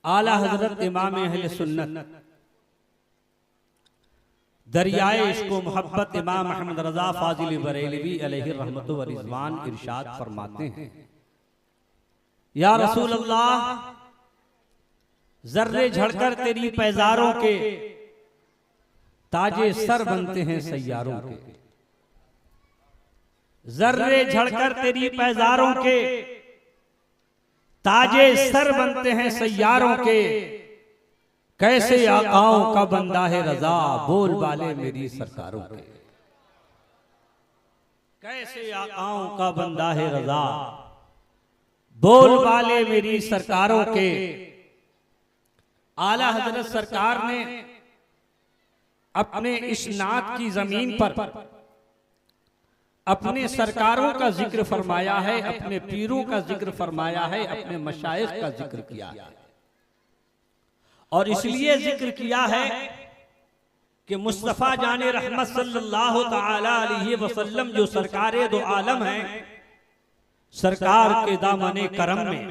आला हजरत इमाम अहले सुन्नत दरियाए इश्क़ मोहब्बत इमाम अहमद रज़ा फाजिल बरेलवी अलैहि रहमतु व रिज़वान इरशाद फरमाते हैं, या रसूल अल्लाह, जर्रे झड़कर तेरी पैजारों के ताजे सर बनते हैं सैयारों के। जर्रे झड़कर तेरी पैजारों के ताजे सर बनते हैं सैयारों के। कैसे आकाओं का बंदा है रजा, बोल वाले मेरी सरकारों के। कैसे आकाओं का बंदा है रजा, बोल वाले मेरी सरकारों के। आला हजरत सरकार ने अपने इस नात की जमीन पर अपने सरकारों का जिक्र फरमाया है, अपने पीरों का जिक्र फरमाया है, अपने मशाइख का जिक्र किया है। और इसलिए जिक्र किया है कि मुस्तफा जाने रहमत सल्लल्लाहु तआला अलैहि वसल्लम जो सरकारे दो आलम हैं, सरकार के दामने करम में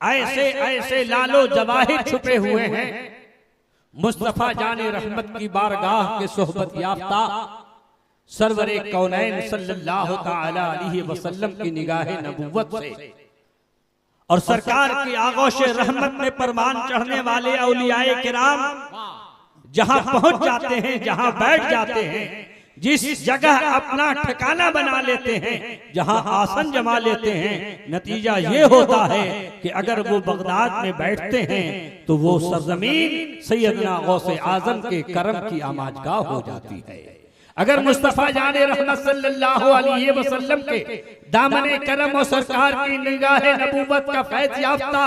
ऐसे ऐसे लालो जवाहिर छुपे हुए हैं। मुस्तफा जाने रहमत की बारगाह के सोहबत याफ्ता सरवरे कौनैन सल्लल्लाहु तआला अलैहि वसल्लम की निगाहे नबुव्वत से और सरकार की आगोश रहमत में परवान चढ़ने वाले औलियाए किराम जहां पहुंच जाते हैं, जहां बैठ जाते हैं, जिस जगह अपना ठिकाना बना लेते हैं, जहां आसन जमा लेते हैं, नतीजा ये होता है कि अगर वो बगदाद में बैठते हैं तो वो सरजमीन सैयदना गौसे आजम के करम की आमाजगाह हो जाती है। अगर मुस्तफा जाने रहमत सल्लल्लाहु अलैहि वसल्लम के दामने करम और सरकार की निगाहे नबूवत का फैज़ याफ्ता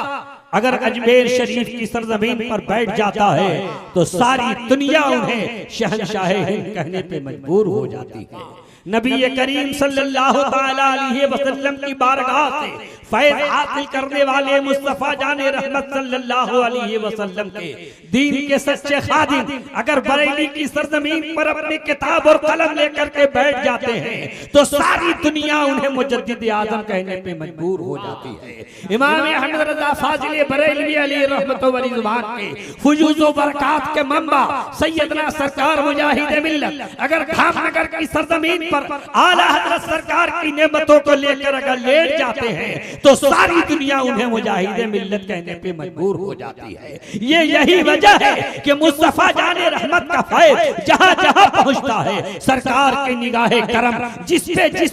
अगर अजमेर शरीफ की सरजमीन पर बैठ जाता है तो सारी दुनिया उन्हें शहंशाह हिंद कहने पे मजबूर हो जाती है। नबी करीम सल्लल्लाहु तआला अलैहि वसल्लम की बारगाह से फैज़ हासिल करने वाले मुस्तफा जाने रहमत सल्लल्लाहु अलैहि वसल्लम के दीन के सच्चे खादिम अगर बरेली की सरजमीन पर अपनी किताब और कलम लेकर के बैठ जाते हैं तो सारी दुनिया उन्हें मुजद्दिद आज़म कहने पे मजबूर हो जाती है। इमाम अहमद रज़ा फाजिल बरेलवी अलैहि रहमतु व रिज़वान के फुजूज़ व बरकात के मंबा सैयदना सरकार मुजाहिद मिल्लत अगर धामनगर की सरजमीन आला हजरत सरकार की नेमतों को लेकर अगर लेट जाते हैं तो सारी दुनिया उन्हें मुजाहिद मिल्लत कहने पे मजबूर हो जाती है। ये यही वजह है कि मुस्तफा जाने रहमत का फैज़ जहां जहां पहुंचता है, सरकार की निगाहे करम जिस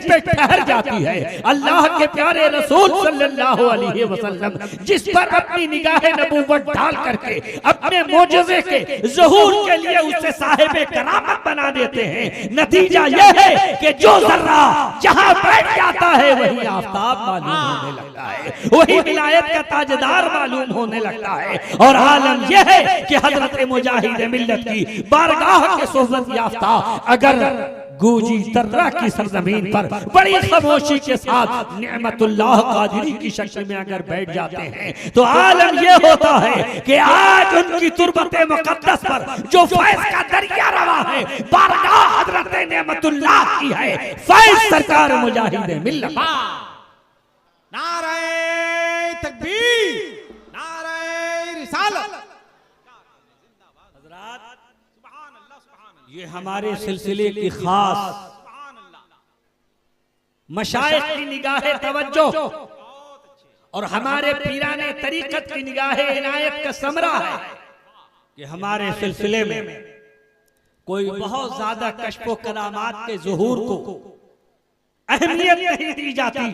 पे ठहर जाती है, अल्लाह के प्यारे रसूल सल्लल्लाहु अलैहि वसल्लम जिस पर अपनी निगाहे नबूवत डाल करके अपने मोजज़े के ज़हूर के लिए उसे साहिबे करामत बना देते हैं। नतीजा यह है कि जो जर्रा जहां बैठ जाता है वही आफताब मालूम होने लगता है, वही विलायत का ताजदार मालूम होने लगता है। और आलम यह है कि हजरत मुजाहिद मिल्लत की बारगाह के सोहबत याफ्ता अगर गूंजी तर्रा की सरजमीन पर बड़ी खामोशी के साथ निअमतुल्लाह कादिरी की शक्ल में अगर बैठ जाते हैं तो आलम ये होता है कि आज उनकी तुरबते मुकद्दस पर जो फैज़ का दरिया रवा है, बारगाह हजरत निअमतुल्लाह की है, फैज़ सरकार मुजाहिद मिल्लत। नारे तकबीर, नारे रिसालत। ये हमारे सिलसिले की खास मशाइख की निगाहे तवज्जो और हमारे पीराने तरीकत की निगाहे इनायत का समरा है कि हमारे सिलसिले में कोई बहुत ज्यादा कश्फो करामात के ज़ुहूर को अहमियत नहीं दी जाती,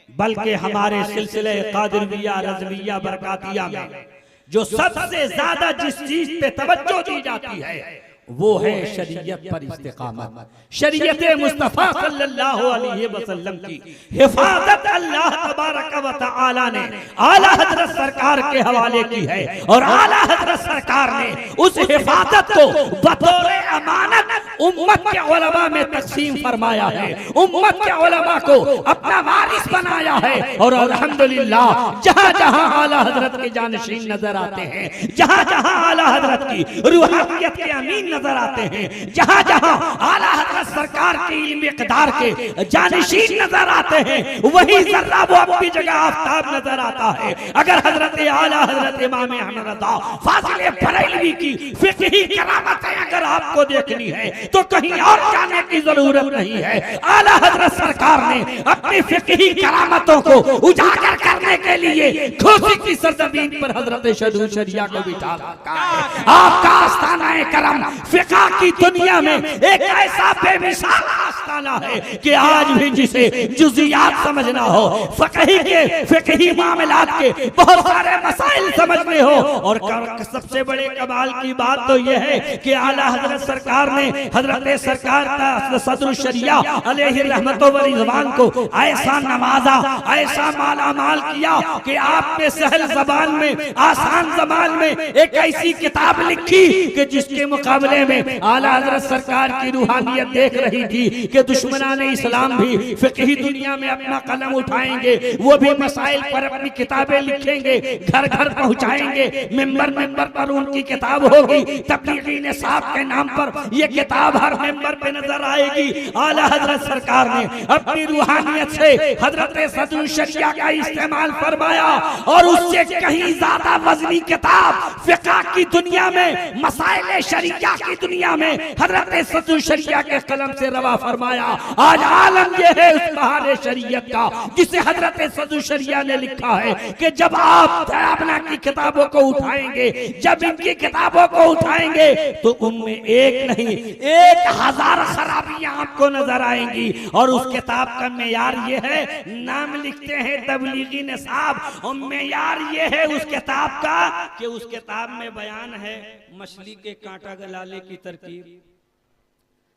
बल्कि हमारे सिलसिले कादिरिया रज़विया बरकातिया में जो सबसे ज्यादा जिस चीज पे तवज्जो दी जाती है वो है शरीयत पर इस्तिकामत, शरीयत मुस्तफा सल्लल्लाहु अलैहि वसल्लम की हिफाजत अल्लाह तबारक व तआला ने आला हजरत सरकार के हवाले की है। और आला हजरत सरकार ने उस हिफाजत को बतौर अमानत उम्मत के उलमा में तकसीम फरमाया है, उम्मत के उलमा को अपना वारिस बनाया है। और अल्हम्दुलिल्लाह जहां जहां आला हजरत के जानशीन नजर आते हैं, जहां जहां आला हजरत की रूहानियत के अमीन नजर आते हैं, जहां जहां आला हजरत सरकार के इल्म इक़दार के जानशीन नजर आते हैं, वही जर्रा वो अपनी जगह आफताब नजर आता है। अगर हजरत आला हजरत इमाम अहमद रज़ा फाज़िल बरेलवी की फिक़ही करामतें अगर आपको देखनी है तो कहीं और जाने की जरूरत नहीं है। आला हजरत सरकार ने अपनी फिक़ही करामतों को उजागर करने के लिए खोसी की सरजमीन पर हजरत शरीयत शरिया को बिठा रखा है। आपका आस्ताना करम फिक़ह की दुनिया में एक ऐसा बेमिसाल आस्ताना है कि आज भी जिसे जुज़ियात समझना हो, फिक़ही मामलात के बहुत सारे मसाइल समझने हो, और सबसे बड़े कमाल की बात तो यह है कि आला हजरत सरकार ने हजरत सरकार सदरुल शरिया अलैहि रहमतो व रिज़वान को ऐसा नवाजा, ऐसा मालामाल किया कि आपने सहल ज़बान में, आसान ज़बान में एक ऐसी किताब लिखी कि जिसके मुकाबले में आला हजरत सरकार की रूहानियत देख रही थी कि दुश्मनान इस्लाम भी फिक़ही दुनिया में अपना कलम उठाएंगे, वो भी मसाइल पर अपनी किताबें लिखेंगे, घर घर पहुंचाएंगे, मिंबर पर उनकी किताब होगी, तबलीगी निसाब के नाम पर ये किताब हर मिंबर पे नजर आएगी। आला हजरत सरकार ने अपनी रूहानियत से हजरत सदरुल शरिया का इस्तेमाल फरमाया और उससे कहीं ज्यादा वजनी किताब फिक़ह की दुनिया में, मसाइल शरिया की दुनिया में हजरत सदरुल शरिया के कलम से रवा फरमाया। आज आलम ये है उस बहार शरीयत का जिसे हजरत सदरुल शरिया ने लिखा है कि जब आप अपना की किताबों को उठाएंगे, जब इनकी किताबों को उठाएंगे तो उनमें एक नहीं 1000 खराबियां आपको नजर आएंगी। और उस किताब का मेयार ये है, नाम लिखते हैं तबलीगी निसाब, और मेयार ये है उस किताब का कि उस किताब में बयान है मछली के कांटा गलाने की तरकीब,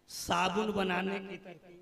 साबुन बनाने की तरकीब,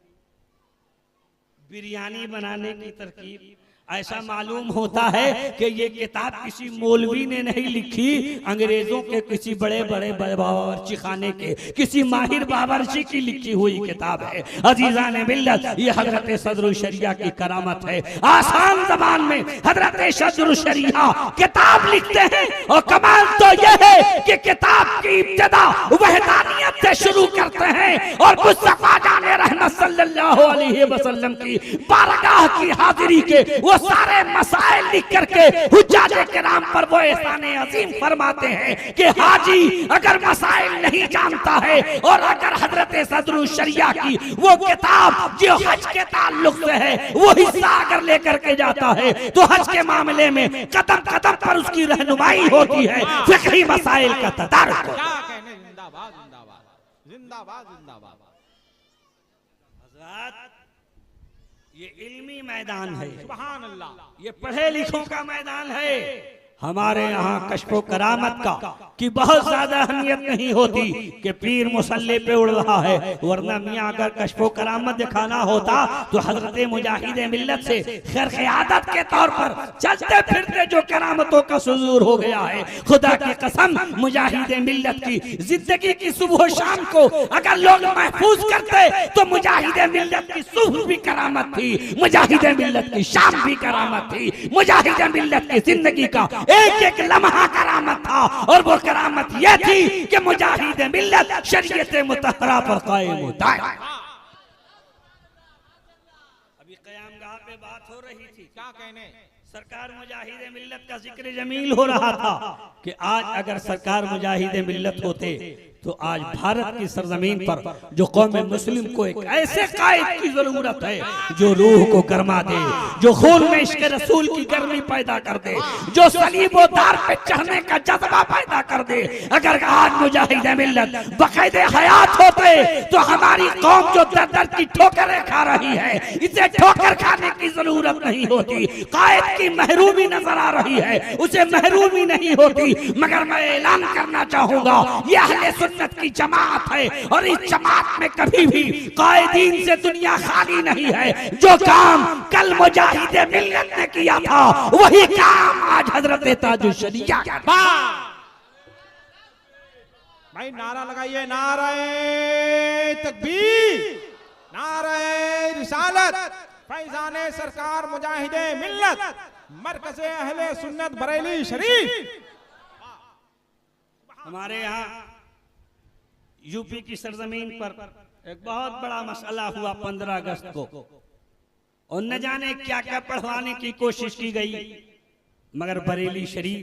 बिरयानी बनाने की तरकीब। ऐसा मालूम होता है कि ये किताब किसी मौलवी ने नहीं लिखी, अंग्रेजों के किसी बड़े बड़े बावर्ची खाने के किसी माहिर बावर्ची की लिखी हुई किताब है। अजीजान मिल्लत, ये हजरत सदरुल शरिया की करामत है। आसान ज़बान में हजरत सदरुल शरिया किताब लिखते हैं और कमाल तो यह है कि किताब की इब्तिदा वहदानियत से शुरू करते हैं और मुस्तफा जाने रहमत सल्लल्लाहु अलैहि वसल्लम की बारगाह की हाजिरी के वो सारे मसाइल लिख करके हुज्जाज किराम पर वो एहसाने अजीम फरमाते हैं कि हाजी अगर मसाइल नहीं जानता है और अगर हजरत सदरुल शरिया की वो किताब जो हज के ताल्लुक से है वो हिस्सा अगर लेकर के जाता है तो हज के मामले में कदम कदम पर उसकी रहनुमाई होती है, फिक़ही मसाइल का तदारुक। जिंदाबाद जिंदाबाद जिंदाबाद जिंदाबाद। ये इल्मी मैदान है, सुभान अल्लाह, ये पढ़े लिखों का मैदान है। हमारे यहाँ कश्फो करामत का की बहुत ज्यादा अहमियत नहीं होती कि पीर मुसल्ले पे उड़ रहा है, वरना मियाँ अगर कश्फो करामत दिखाना होता तो हजरत मुजाहिद मिल्लत से खैर क़यादत के तौर पर चलते फिरते जो करामतों का सुज़ूर हो गया है, खुदा की कसम मुजाहिद मिल्लत की जिंदगी की सुबह शाम को अगर लोग महफूज करते तो मुजाहिद मिल्लत की सुबह भी करामत थी, मुजाहिद मिल्लत की शाम भी करामत थी, मुजाहिद मिल्लत की जिंदगी का एक एक लम्हा करामत था। और वो करामत यह थी कि मुजाहिद मिल्लत शरीयत मुतहरा पर कायम होता है। अभी क़यामगाह पे बात हो रही थी, क्या कहने, सरकार मुजाहिद मिल्लत का जिक्र जमील हो रहा था कि आज अगर सरकार मुजाहिद मिल्लत होते तो आज भारत की सरजमीन पर जो कौम मुस्लिम को एक ऐसे कायद की जरूरत है जो रूह को गरमा दे, जो खून में इश्क़ रसूल की गर्मी पैदा कर दे, जो सलीबोदार पे चढ़ने का जज्बा पैदा कर दे। अगर आज मुजाहिद मिल्लत बाकायदे हयात होते तो हमारी कौम जो दर दर की ठोकरें खा रही है, इसे ठोकर खाने की जरूरत नहीं होती। कायद की महरूमी नजर आ रही है, उसे महरूमी नहीं होती। मगर मैं ऐलान करना चाहूंगा, यह अहले सुन्नत की जमात है और इस जमात में कभी भी कायदीन से दुनिया खाली नहीं है। जो काम कल मुजाहिद मिल्लत ने किया था वही काम आज हजरत ताजुल शरिया। भाई नारा लगाइए, नारे तकबीर, नारे रिसालत, फैजाने सरकार मुजाहिदे मिल्लत, मरकज़े अहले सुन्नत बरेली शरीफ। हमारे यहाँ यूपी की सरजमीन पर एक बहुत बड़ा मसला हुआ 15 अगस्त को, और न जाने क्या क्या पढ़वाने की कोशिश की गई, मगर बरेली शरीफ